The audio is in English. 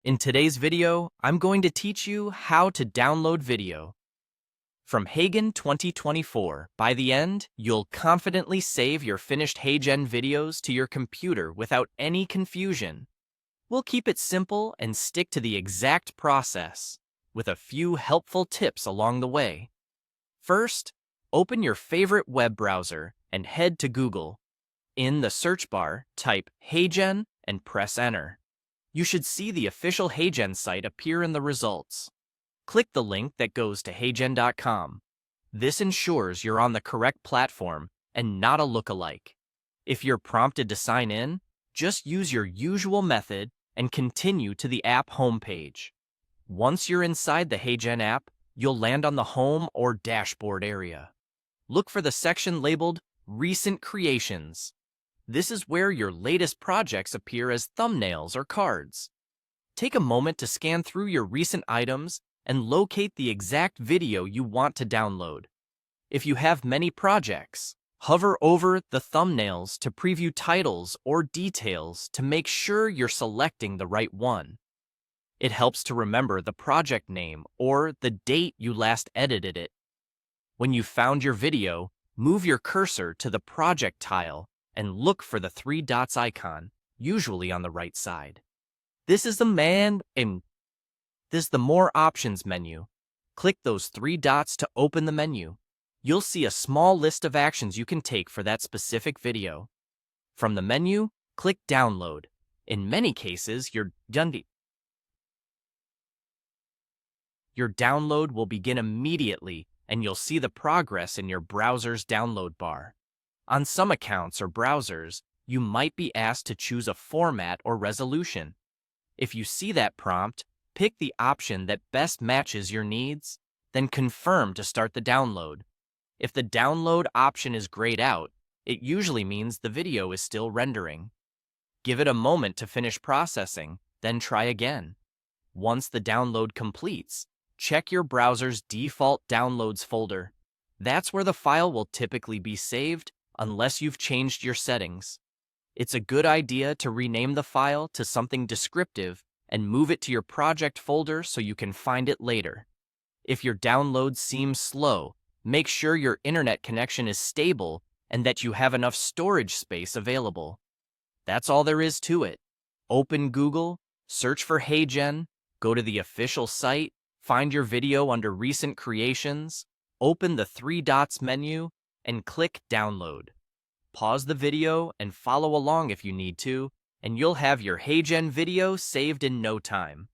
In today's video, I'm going to teach you how to download video. From Heygen 2024, by the end, you'll confidently save your finished Heygen videos to your computer without any confusion. We'll keep it simple and stick to the exact process, with a few helpful tips along the way. First, open your favorite web browser and head to Google. In the search bar, type Heygen and press enter. You should see the official Heygen site appear in the results. Click the link that goes to heygen.com. This ensures you're on the correct platform and not a lookalike. If you're prompted to sign in, just use your usual method and continue to the app homepage. Once you're inside the Heygen app, you'll land on the home or dashboard area. Look for the section labeled Recent Creations. This is where your latest projects appear as thumbnails or cards. Take a moment to scan through your recent items and locate the exact video you want to download. If you have many projects, hover over the thumbnails to preview titles or details to make sure you're selecting the right one. It helps to remember the project name or the date you last edited it. When you've found your video, move your cursor to the project tile and look for the three dots icon, usually on the right side. This is the More Options menu. Click those three dots to open the menu. You'll see a small list of actions you can take for that specific video. From the menu, click Download. In many cases, your download will begin immediately, and you'll see the progress in your browser's download bar. On some accounts or browsers, you might be asked to choose a format or resolution. If you see that prompt, pick the option that best matches your needs, then confirm to start the download. If the download option is grayed out, it usually means the video is still rendering. Give it a moment to finish processing, then try again. Once the download completes, check your browser's default downloads folder. That's where the file will typically be saved, unless you've changed your settings. It's a good idea to rename the file to something descriptive and move it to your project folder so you can find it later. If your download seems slow, make sure your internet connection is stable and that you have enough storage space available. That's all there is to it. Open Google, search for Heygen, go to the official site, find your video under Recent Creations, open the three dots menu, and click Download. Pause the video and follow along if you need to, and you'll have your Heygen video saved in no time.